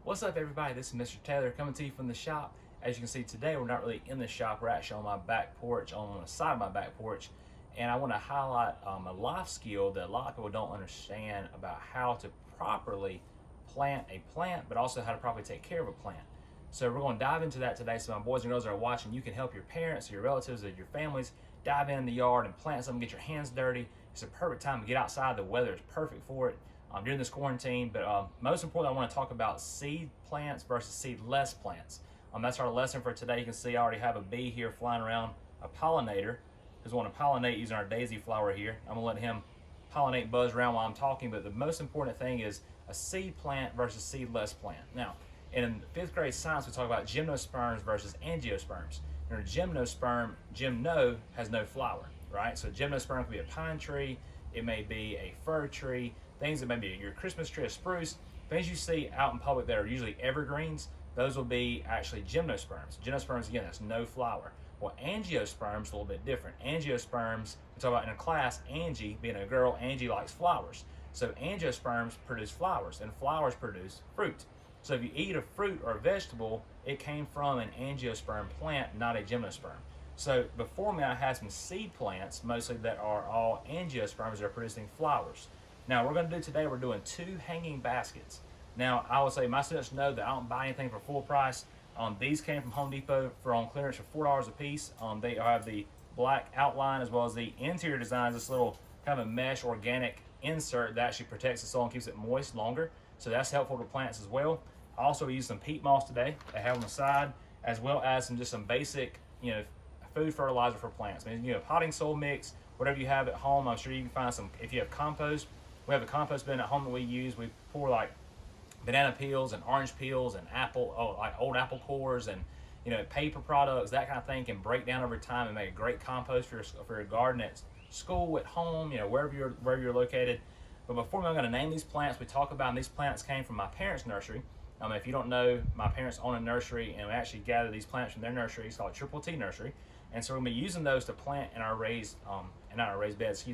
What's up, everybody? This is Mr. Taylor coming to you from the shop. As you can see today, we're not really in the shop. We're actually on my back porch, on the side of my back porch. And I want to highlight a life skill that a lot of people don't understand about how to properly plant a plant, but also how to properly take care of a plant. So we're going to dive into that today. So my boys and girls that are watching, you can help your parents, or your relatives, or your families dive in the yard and plant something, get your hands dirty. It's a perfect time to get outside. The weather is perfect for it during this quarantine. But most importantly, I want to talk about seed plants versus seedless plants. That's our lesson for today. You can see I already have a bee here flying around, a pollinator, who's want to pollinate using our daisy flower here. I'm going to let him pollinate, buzz around while I'm talking. But the most important thing is a seed plant versus seedless plant. Now, in 5th grade science, we talk about gymnosperms versus angiosperms. Now, a gymnosperm, gymno, has no flower, right? So a gymnosperm could be a pine tree, it may be a fir tree, things that may be your Christmas tree, a spruce, things you see out in public that are usually evergreens, those will be actually gymnosperms. Gymnosperms, again, that's no flower. Well, angiosperms, a little bit different. Angiosperms, we talk about in a class, Angie, being a girl, Angie likes flowers. So angiosperms produce flowers, and flowers produce fruit. So if you eat a fruit or a vegetable, it came from an angiosperm plant, not a gymnosperm. So before me, I have some seed plants, mostly that are all angiosperms that are producing flowers. Now, we're going to do today, we're doing 2 hanging baskets. Now, I would say my students know that I don't buy anything for full price. These came from Home Depot for on clearance for $4 a piece. They have the black outline as well as the interior design, this little kind of a mesh organic insert that actually protects the soil and keeps it moist longer. So that's helpful to plants as well. I also use some peat moss today I have on the side, as well as some basic, food fertilizer for plants. I mean, potting soil mix, whatever you have at home. I'm sure you can find some. If you have compost, we have a compost bin at home that we use. We pour like banana peels and orange peels and like old apple cores and paper products, that kind of thing can break down over time and make a great compost for your garden at school, at home, wherever you're located. But before I'm going to name these plants, we talk about, and these plants came from my parents' nursery. If you don't know, my parents own a nursery, and we actually gather these plants from their nursery. It's called Triple T Nursery, and so we're going to be using those to plant in our raised, not our raised beds,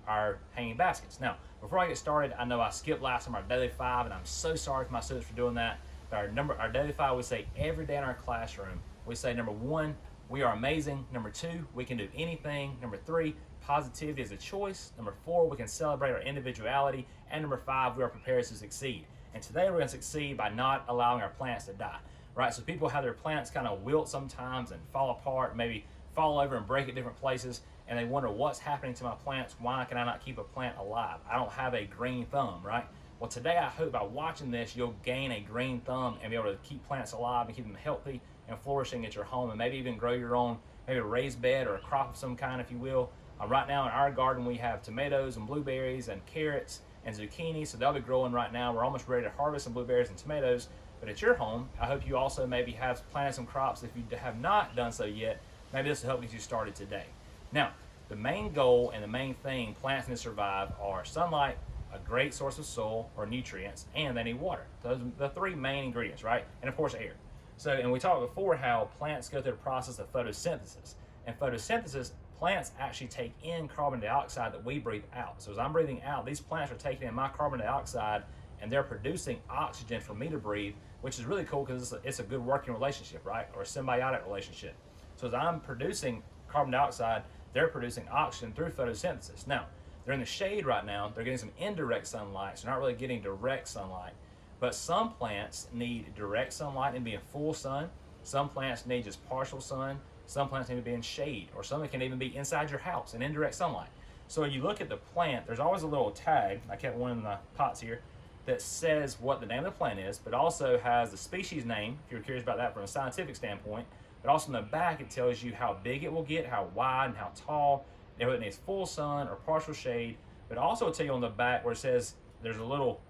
our hanging baskets. Now, before I get started, I know I skipped last time our daily 5, and I'm so sorry for my students for doing that. But our daily 5, we say every day in our classroom. We say, number 1, we are amazing. Number 2, we can do anything. Number 3, positivity is a choice. Number 4, we can celebrate our individuality. And number 5, we are prepared to succeed. And today we're going to succeed by not allowing our plants to die, right? So people have their plants kind of wilt sometimes and fall apart, maybe fall over and break at different places, and they wonder what's happening to my plants. Why can I not keep a plant alive? I don't have a green thumb, right? Well, today I hope by watching this, you'll gain a green thumb and be able to keep plants alive and keep them healthy and flourishing at your home, and maybe even grow your own, maybe a raised bed or a crop of some kind, if you will. Right now in our garden, we have tomatoes and blueberries and carrots and zucchini, so they'll be growing right now. We're almost ready to harvest some blueberries and tomatoes. But at your home, I hope you also maybe have planted some crops. If you have not done so yet, maybe this will help get you started today. Now, the main goal and the main thing plants need to survive are sunlight, a great source of soil or nutrients, and they need water. Those are the 3 main ingredients, right? And of course, air. So, and we talked before how plants go through the process of photosynthesis. And photosynthesis, plants actually take in carbon dioxide that we breathe out. So as I'm breathing out, these plants are taking in my carbon dioxide and they're producing oxygen for me to breathe, which is really cool because it's a good working relationship, right? Or a symbiotic relationship. So as I'm producing carbon dioxide, they're producing oxygen through photosynthesis. Now, they're in the shade right now. They're getting some indirect sunlight, so they're not really getting direct sunlight. But some plants need direct sunlight and be in full sun. Some plants need just partial sun. Some plants need to be in shade, or some can even be inside your house in indirect sunlight. So when you look at the plant, there's always a little tag, I kept one in the pots here, that says what the name of the plant is, but also has the species name, if you're curious about that from a scientific standpoint. But also in the back, it tells you how big it will get, how wide and how tall, and whether it needs full sun or partial shade. But also it'll tell you on the back where it says there's a little,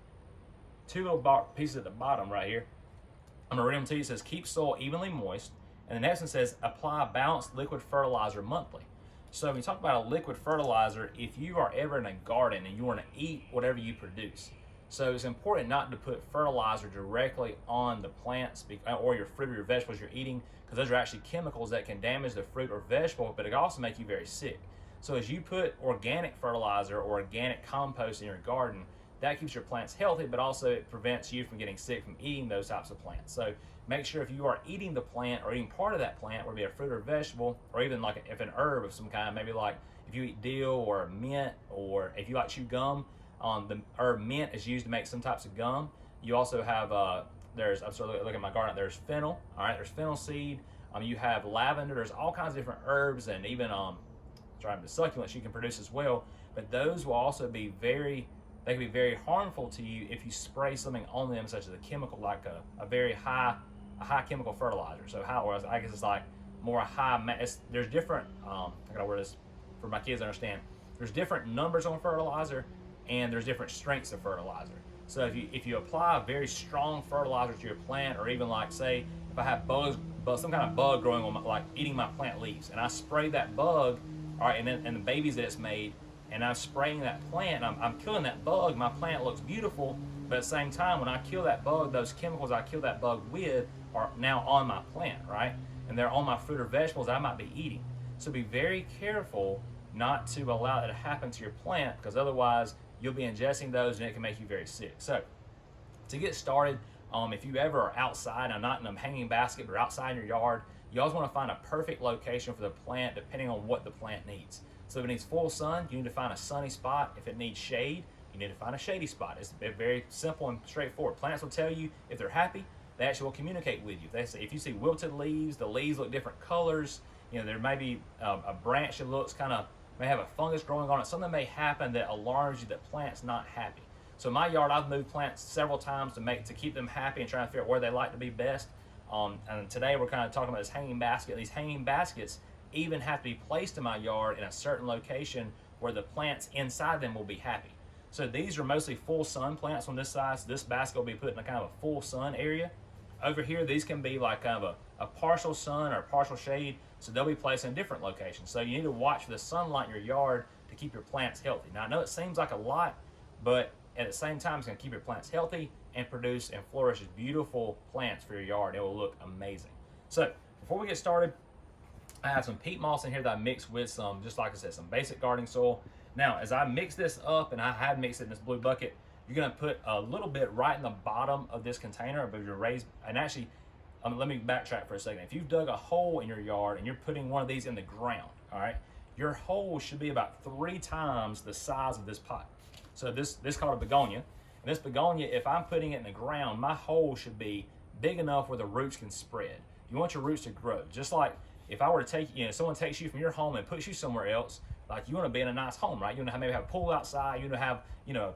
2 little pieces at the bottom right here. I'm going to read them to you. It says, keep soil evenly moist. And the next one says, apply balanced liquid fertilizer monthly. So when you talk about a liquid fertilizer, if you are ever in a garden and you want to eat whatever you produce, so it's important not to put fertilizer directly on the plants or your fruit or your vegetables you're eating, because those are actually chemicals that can damage the fruit or vegetable, but it can also make you very sick. So as you put organic fertilizer or organic compost in your garden, that keeps your plants healthy, but also it prevents you from getting sick from eating those types of plants. So make sure if you are eating the plant or eating part of that plant, whether it be a fruit or vegetable, or even like if an herb of some kind, maybe like if you eat dill or mint, or if you like chew gum, the herb mint is used to make some types of gum. You also have I'm sort of looking at my garden. There's fennel. All right, there's fennel seed. You have lavender. There's all kinds of different herbs, and even the succulents you can produce as well. But those will also be they can be very harmful to you if you spray something on them, such as a chemical, like a very high chemical fertilizer. So I guess it's like more there's different. I gotta word this for my kids to understand. There's different numbers on fertilizer, and there's different strengths of fertilizer. So if you apply a very strong fertilizer to your plant, or even like say if I have some kind of bug growing on like eating my plant leaves, and I spray that bug, all right, and the babies that it's made, and I'm spraying that plant, and I'm killing that bug, my plant looks beautiful, but at the same time, when I kill that bug, those chemicals I kill that bug with are now on my plant, right? And they're on my fruit or vegetables I might be eating. So be very careful not to allow that to happen to your plant, because otherwise you'll be ingesting those and it can make you very sick. So to get started, if you ever are outside, not in a hanging basket, but outside in your yard, you always want to find a perfect location for the plant depending on what the plant needs. So if it needs full sun, you need to find a sunny spot. If it needs shade, you need to find a shady spot. It's very simple and straightforward. Plants will tell you if they're happy, they actually will communicate with you. If you see wilted leaves, the leaves look different colors, there may be a branch that looks may have a fungus growing on it. Something may happen that alarms you that plant's not happy. So in my yard, I've moved plants several times to keep them happy and trying to figure out where they like to be best. And today we're kind of talking about this hanging basket. These hanging baskets even have to be placed in my yard in a certain location where the plants inside them will be happy. So these are mostly full sun plants on this side. So this basket will be put in a kind of a full sun area. Over here, these can be like kind of a partial sun or partial shade. So they'll be placed in different locations. So you need to watch for the sunlight in your yard to keep your plants healthy. Now I know it seems like a lot, but at the same time, it's going to keep your plants healthy and produce and flourish beautiful plants for your yard. It will look amazing. So before we get started, I have some peat moss in here that I mixed with just like I said, some basic gardening soil. Now, as I mix this up, and I had mixed it in this blue bucket, you're going to put a little bit right in the bottom of this container of your raised, and actually, let me backtrack for a second. If you've dug a hole in your yard and you're putting one of these in the ground, all right, your hole should be about 3 times the size of this pot. So this is called a begonia. And this begonia, if I'm putting it in the ground, my hole should be big enough where the roots can spread. You want your roots to grow. Just like if I were to take, someone takes you from your home and puts you somewhere else, like you want to be in a nice home, right? You want to maybe have a pool outside, you want to have,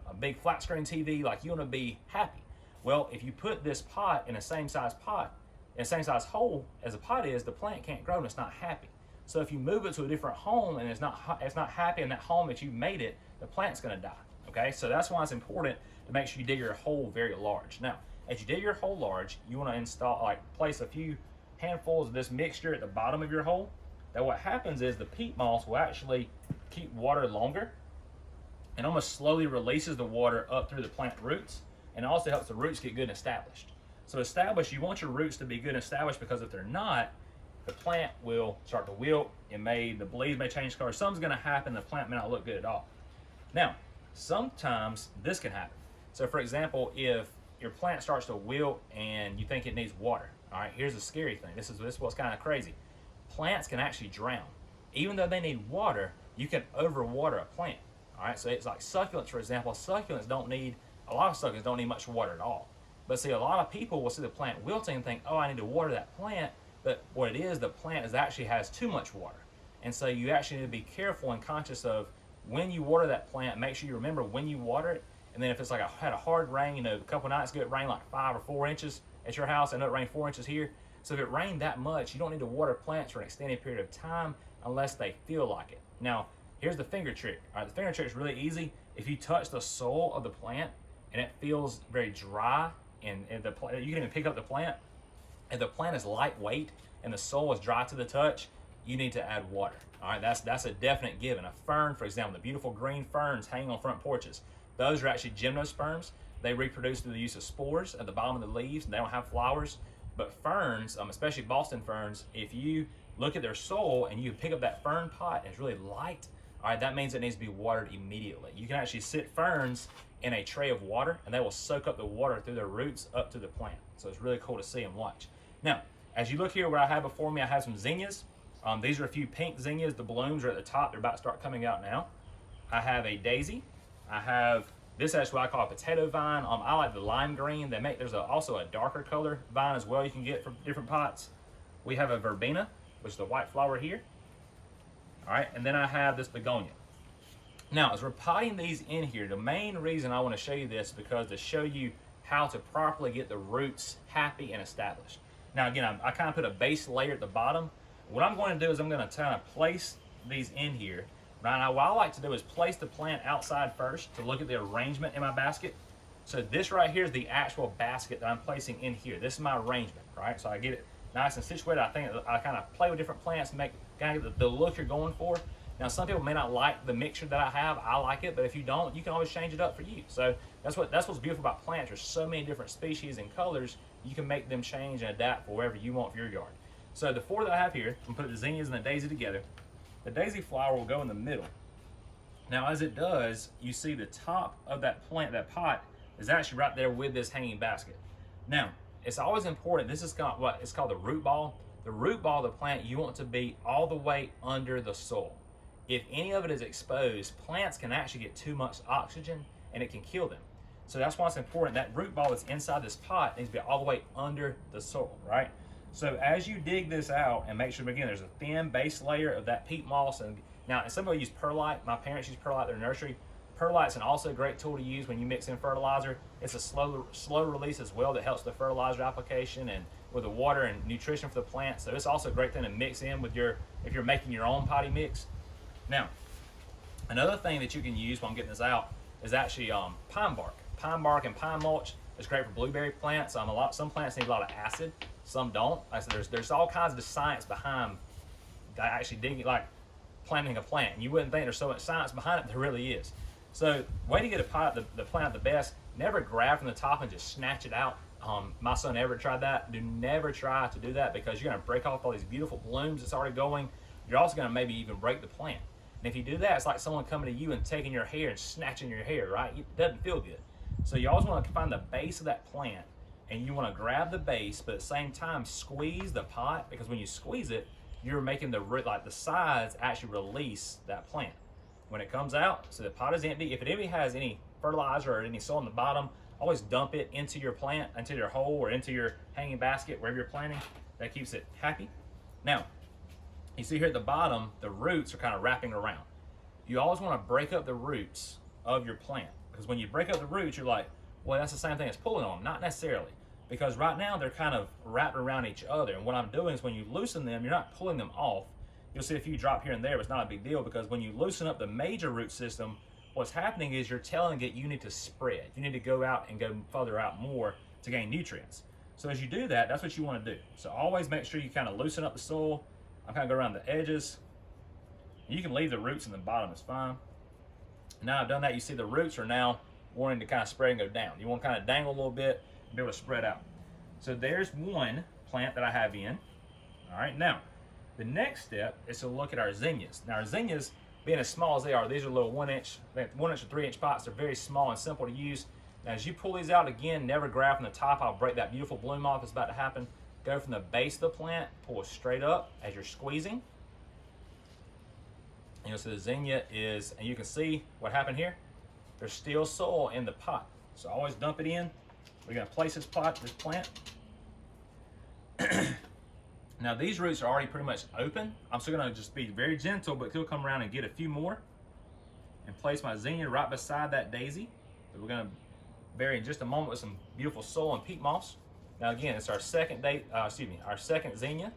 a big flat screen TV, like you want to be happy. Well, if you put this pot in the same size hole as the pot is, the plant can't grow and it's not happy. So if you move it to a different home and it's not happy in that home that you made it, the plant's going to die. Okay, so that's why it's important to make sure you dig your hole very large. Now, as you dig your hole large, you want to place a few handfuls of this mixture at the bottom of your hole. Now what happens is the peat moss will actually keep water longer and almost slowly releases the water up through the plant roots, and also helps the roots get good and established. So you want your roots to be good and established, because if they're not, the plant will start to wilt, the leaves may change color, something's going to happen, the plant may not look good at all. Now, sometimes this can happen. So for example, if your plant starts to wilt and you think it needs water, all right, here's the scary thing. This is what's kind of crazy. Plants can actually drown. Even though they need water, you can overwater a plant. All right, so it's like succulents, for example. A lot of succulents don't need much water at all. But see, a lot of people will see the plant wilting and think, oh, I need to water that plant. But what it is, the plant actually has too much water. And so you actually need to be careful and conscious of when you water that plant. Make sure you remember when you water it. And then if it's like had a hard rain, a couple nights ago it rained like 5 or 4 inches at your house. I know it rained 4 inches here. So if it rained that much, you don't need to water plants for an extended period of time unless they feel like it. Now, here's the finger trick. All right, the finger trick is really easy. If you touch the soil of the plant and it feels very dry, and you can even pick up the plant. If the plant is lightweight and the soil is dry to the touch, you need to add water. All right, that's a definite given. A fern, for example, the beautiful green ferns hanging on front porches, those are actually gymnosperms. They reproduce through the use of spores at the bottom of the leaves, and they don't have flowers. But ferns, especially Boston ferns, if you look at their soil and you pick up that fern pot and it's really light, all right, that means it needs to be watered immediately. You can actually sit ferns in a tray of water, and they will soak up the water through their roots up to the plant. So it's really cool to see and watch. Now, as you look here, what I have before me, I have some zinnias. These are a few pink zinnias. The blooms are at the top. They're about to start coming out now. I have a daisy. I have, this is what I call a potato vine. I like the lime green. There's also a darker color vine as well you can get from different pots. We have a verbena, which is the white flower here. All right, and then I have this begonia. Now, as we're potting these in here, the main reason I want to show you this is because to show you how to properly get the roots happy and established. Now, again, I kind of put a base layer at the bottom. What I'm going to do is I'm going to kind of place these in here. Right now, what I like to do is place the plant outside first to look at the arrangement in my basket. So this right here is the actual basket that I'm placing in here. This is my arrangement, right? So I get it nice and situated. I think I kind of play with different plants and make kind of the look you're going for. Now, some people may not like the mixture that I have. I like it, but if you don't, you can always change it up for you. So that's what's beautiful about plants. There's so many different species and colors. You can make them change and adapt for whatever you want for your yard. So the four that I have here, I'm gonna put the zinnias and the daisy together. The daisy flower will go in the middle. Now, as it does, you see the top of that plant, that pot, is actually right there with this hanging basket. Now, it's always important. This is called what it's called the root ball. The root ball of the plant, you want to be all the way under the soil. If any of it is exposed, plants can actually get too much oxygen and it can kill them. So that's why it's important. That root ball that's inside this pot needs to be all the way under the soil, right? So as you dig this out, and make sure, again, there's a thin base layer of that peat moss. And now, some people use perlite. My parents use perlite in their nursery. Perlite's also a great tool to use when you mix in fertilizer. It's a slow release as well that helps the fertilizer application and with the water and nutrition for the plant. So it's also a great thing to mix in with if you're making your own potting mix. Now, another thing that you can use while I'm getting this out is actually pine bark. Pine bark and pine mulch is great for blueberry plants. Some plants need a lot of acid, some don't. Like I said, there's all kinds of science behind actually digging, like planting a plant. And you wouldn't think there's so much science behind it, there really is. So, way to get the plant the best, never grab from the top and just snatch it out. My son Everett tried that. Do never try to do that because you're going to break off all these beautiful blooms that's already going. You're also going to maybe even break the plant. And if you do that, it's like someone coming to you and taking your hair and snatching your hair, right? It doesn't feel good. So you always want to find the base of that plant, and you want to grab the base, but at the same time squeeze the pot, because when you squeeze it, you're making the sides actually release that plant. When it comes out, so the pot is empty. If it has any fertilizer or any soil on the bottom, always dump it into your plant, into your hole or into your hanging basket, wherever you're planting. That keeps it happy. Now, you see here at the bottom, the roots are kind of wrapping around. You always want to break up the roots of your plant, because when you break up the roots, you're like, well, that's the same thing as pulling on them. Not necessarily, because right now they're kind of wrapped around each other. And what I'm doing is when you loosen them, you're not pulling them off. You'll see a few drop here and there, but it's not a big deal, because when you loosen up the major root system, what's happening is you're telling it you need to spread. You need to go out and go further out more to gain nutrients. So as you do that, that's what you want to do. So always make sure you kind of loosen up the soil. I'm kind of go around the edges. You can leave the roots in the bottom, it's fine. Now I've done that, you see the roots are now wanting to kind of spread and go down. You want to kind of dangle a little bit and be able to spread out. So there's one plant that I have in. All right, now the next step is to look at our zinnias. Now our zinnias, being as small as they are, these are little 1 inch or 3 inch pots. They're very small and simple to use. Now as you pull these out, again, never grab from the top. I'll break that beautiful bloom off that's about to happen. Go from the base of the plant, pull straight up as you're squeezing. And you'll see the zinnia is, and you can see what happened here. There's still soil in the pot. So always dump it in. We're gonna place this plant. Now these roots are already pretty much open. I'm still gonna just be very gentle, but still come around and get a few more and place my zinnia right beside that daisy that we're gonna bury in just a moment with some beautiful soil and peat moss. Now again, it's our second zinnia.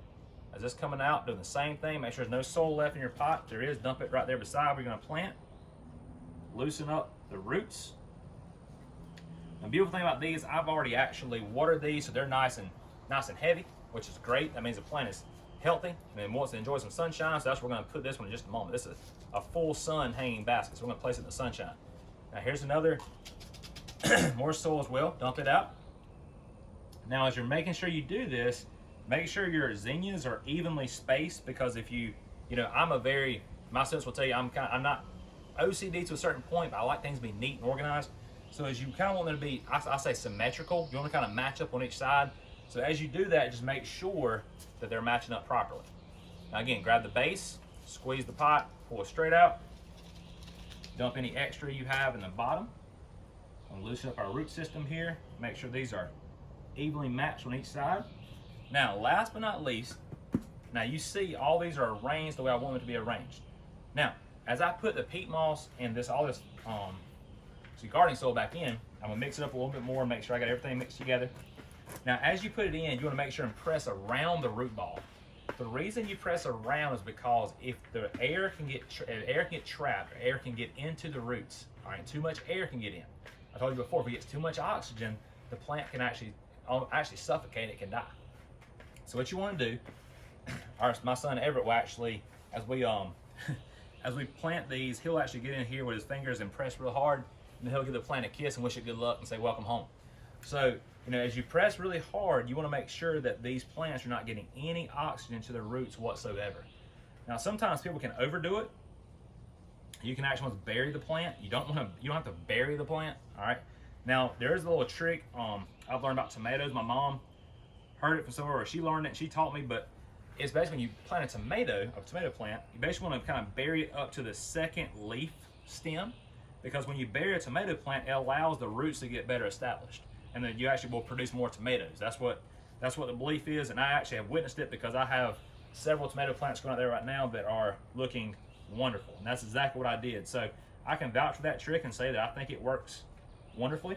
As this coming out, doing the same thing. Make sure there's no soil left in your pot. If there is, dump it right there beside where you're gonna plant. Loosen up the roots. The beautiful thing about these, I've already actually watered these, so they're nice and heavy, which is great. That means the plant is healthy and it wants to enjoy some sunshine. So that's where we're gonna put this one in just a moment. This is a full sun hanging basket, so we're gonna place it in the sunshine. Now here's another more soil as well. Dump it out. Now, as you're making sure you do this, make sure your zinnias are evenly spaced, because if my sense will tell you I'm not OCD to a certain point, but I like things to be neat and organized. So as you kind of want them to be, I say symmetrical, you want to kind of match up on each side. So as you do that, just make sure that they're matching up properly. Now again, grab the base, squeeze the pot, pull it straight out, dump any extra you have in the bottom. We'll loosen up our root system here, make sure these are evenly matched on each side. Now, last but not least, now you see all these are arranged the way I want them to be arranged. Now, as I put the peat moss and all this gardening soil back in, I'm gonna mix it up a little bit more and make sure I got everything mixed together. Now, as you put it in, you wanna make sure and press around the root ball. The reason you press around is because if the air can get trapped, or air can get into the roots, all right, too much air can get in. I told you before, if it gets too much oxygen, the plant can actually suffocate, it can die. So what you want to do, my son Everett will actually, as we plant these, he'll actually get in here with his fingers and press real hard, and then he'll give the plant a kiss and wish it good luck and say welcome home. So, you know, as you press really hard, you want to make sure that these plants are not getting any oxygen to their roots whatsoever. Now, sometimes people can overdo it. You can actually want to bury the plant. You don't have to bury the plant, all right? Now, there's a little trick I've learned about tomatoes. My mom heard it from somewhere, or she learned it and she taught me, but it's basically when you plant a tomato plant, you basically want to kind of bury it up to the second leaf stem, because when you bury a tomato plant, it allows the roots to get better established, and then you actually will produce more tomatoes. That's what the belief is, and I actually have witnessed it because I have several tomato plants going out there right now that are looking wonderful, and that's exactly what I did. So I can vouch for that trick and say that I think it works wonderfully.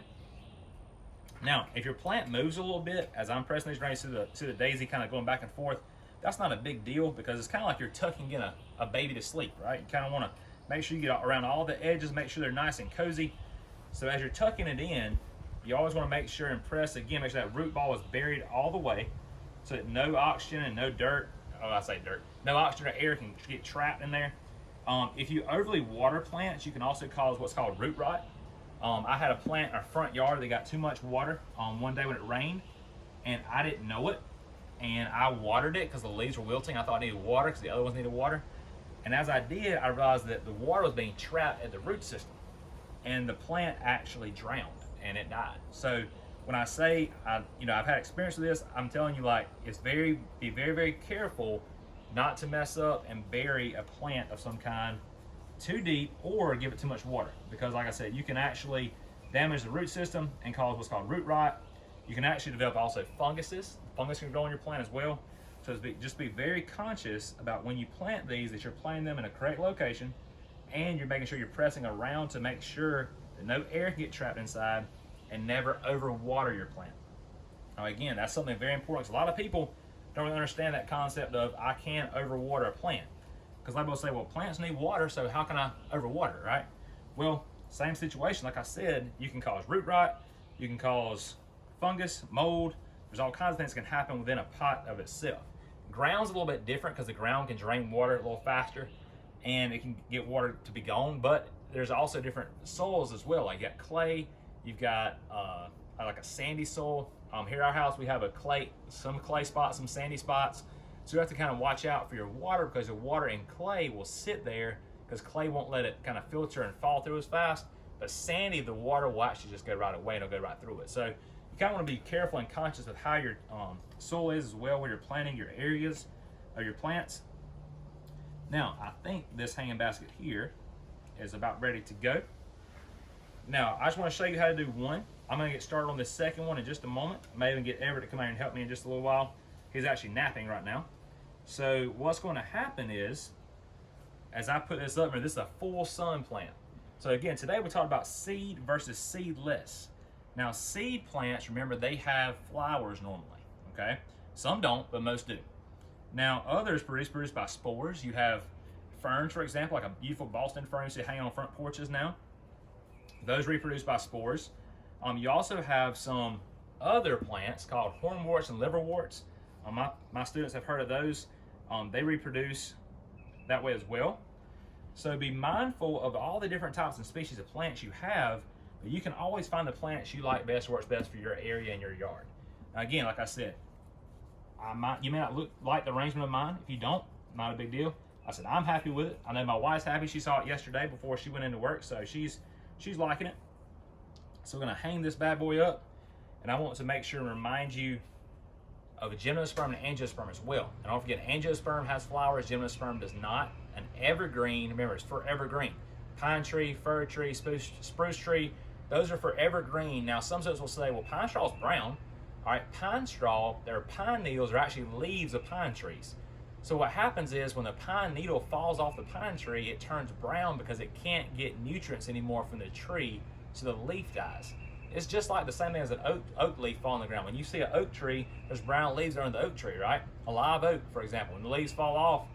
Now, if your plant moves a little bit as I'm pressing these grains to the daisy kind of going back and forth, that's not a big deal, because it's kind of like you're tucking in a baby to sleep, right? You kind of want to make sure you get around all the edges, make sure they're nice and cozy. So as you're tucking it in, you always want to make sure and press again, make sure that root ball is buried all the way so that no oxygen and no dirt, no oxygen or air can get trapped in there. If you overly water plants, you can also cause what's called root rot. I had a plant in our front yard that got too much water one day when it rained, and I didn't know it, and I watered it because the leaves were wilting. I thought it needed water because the other ones needed water, and as I did, I realized that the water was being trapped at the root system, and the plant actually drowned and it died. So when I say I've had experience with this, I'm telling you, like, be very, very careful not to mess up and bury a plant of some kind too deep or give it too much water, because like I said, you can actually damage the root system and cause what's called root rot. You can actually develop also funguses. Fungus can grow on your plant as well. So just be very conscious about when you plant these, that you're planting them in a correct location, and you're making sure you're pressing around to make sure that no air can get trapped inside, and never overwater your plant. Now again, that's something very important, because a lot of people don't really understand that concept of I can't overwater a plant. Because a lot of people say, well, plants need water, so how can I overwater, right? Well, same situation. Like I said, you can cause root rot, you can cause fungus, mold. There's all kinds of things that can happen within a pot of itself. Ground's a little bit different because the ground can drain water a little faster and it can get water to be gone, but there's also different soils as well. Like you got clay, you've got like a sandy soil. Here at our house, we have some clay spots, some sandy spots. So you have to kind of watch out for your water, because the water in clay will sit there because clay won't let it kind of filter and fall through as fast. But sandy, the water will actually just go right away and it'll go right through it. So you kind of want to be careful and conscious of how your soil is as well, where you're planting your areas of your plants. Now, I think this hanging basket here is about ready to go. Now, I just want to show you how to do one. I'm going to get started on this second one in just a moment. I may even get Everett to come here and help me in just a little while. He's actually napping right now. So what's going to happen is, as I put this up here, this is a full sun plant. So again, today we talked about seed versus seedless. Now, seed plants, remember, they have flowers normally, okay? Some don't, but most do. Now, others produced by spores. You have ferns, for example, like a beautiful Boston fern you see hanging on front porches now. Those reproduce by spores. You also have some other plants called hornworts and liverworts. My students have heard of those. They reproduce that way as well. So be mindful of all the different types and species of plants you have, but you can always find the plants you like best, works best for your area and your yard. Now again, like I said, you may not like the arrangement of mine. If you don't, not a big deal. I said I'm happy with it. I know my wife's happy. She saw it yesterday before she went into work, so she's liking it. So we're gonna hang this bad boy up, and I want to make sure and remind you of a gymnosperm and angiosperm as well. And don't forget, angiosperm has flowers, gymnosperm does not. An evergreen, remember, it's forever green. Pine tree, fir tree, spruce tree, those are forever green. Now, some folks will say, well, pine straw is brown. All right, pine straw, their pine needles are actually leaves of pine trees. So what happens is when the pine needle falls off the pine tree, it turns brown because it can't get nutrients anymore from the tree, so the leaf dies. It's just like the same thing as an oak leaf fall on the ground. When you see an oak tree, there's brown leaves under the oak tree, right? A live oak, for example, when the leaves fall off,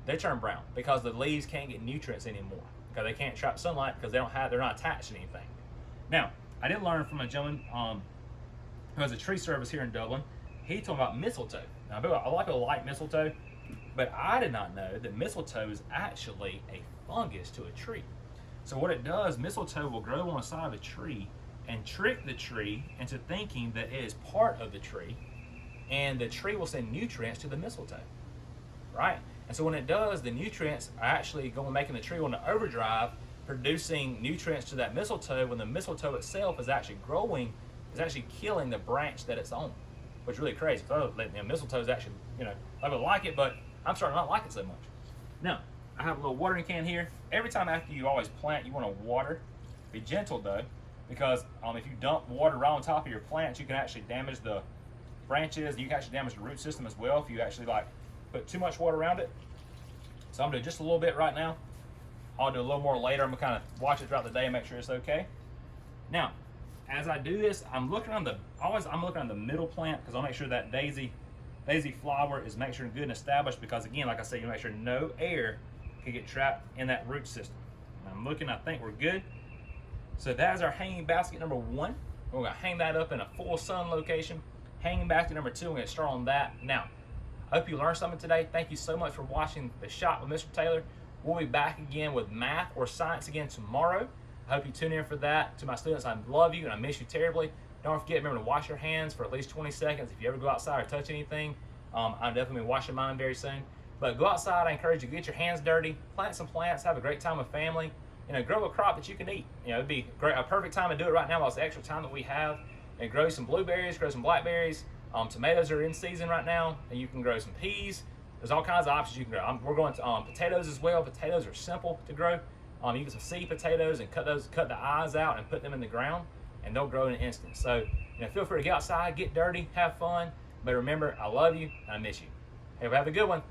they turn brown because the leaves can't get nutrients anymore because they can't trap sunlight because they're not attached to anything. Now, I did learn from a gentleman who has a tree service here in Dublin. He told me about mistletoe. Now, I like mistletoe, but I did not know that mistletoe is actually a fungus to a tree. So what it does, mistletoe will grow on the side of a tree and trick the tree into thinking that it is part of the tree, and the tree will send nutrients to the mistletoe, right? And so when it does, the nutrients are actually going making the tree on the overdrive, producing nutrients to that mistletoe when the mistletoe itself is actually growing, is actually killing the branch that it's on, which is really crazy. So, mistletoe is actually, I would like it, but I'm starting to not like it so much. Now, I have a little watering can here. Every time after you always plant, you want to water. Be gentle though, because if you dump water right on top of your plants, you can actually damage the branches. You can actually damage the root system as well if you actually put too much water around it. So I'm doing just a little bit right now. I'll do a little more later. I'm gonna kind of watch it throughout the day and make sure it's okay. Now, as I do this, I'm looking on the middle plant because I'll make sure that daisy flower is good and established, because again, like I said, you make sure no air can get trapped in that root system. I'm looking, I think we're good. So that is our hanging basket number 1. We're gonna hang that up in a full sun location. Hanging basket number 2, we're gonna start on that now. I hope you learned something today. Thank you so much for watching The Shop with Mr. Taylor. We'll be back again with math or science again tomorrow. I hope you tune in for that. To my students, I love you and I miss you terribly. Don't forget, remember to wash your hands for at least 20 seconds. If you ever go outside or touch anything, I'm definitely washing mine very soon. But go outside, I encourage you to get your hands dirty, plant some plants, have a great time with family, grow a crop that you can eat. It'd be a perfect time to do it right now while it's the extra time that we have. And grow some blueberries, grow some blackberries. Tomatoes are in season right now, and you can grow some peas. There's all kinds of options you can grow. We're going to potatoes as well. Potatoes are simple to grow. You get some seed potatoes and cut the eyes out and put them in the ground, and they'll grow in an instant. So feel free to get outside, get dirty, have fun. But remember, I love you and I miss you. Hey, have a good one.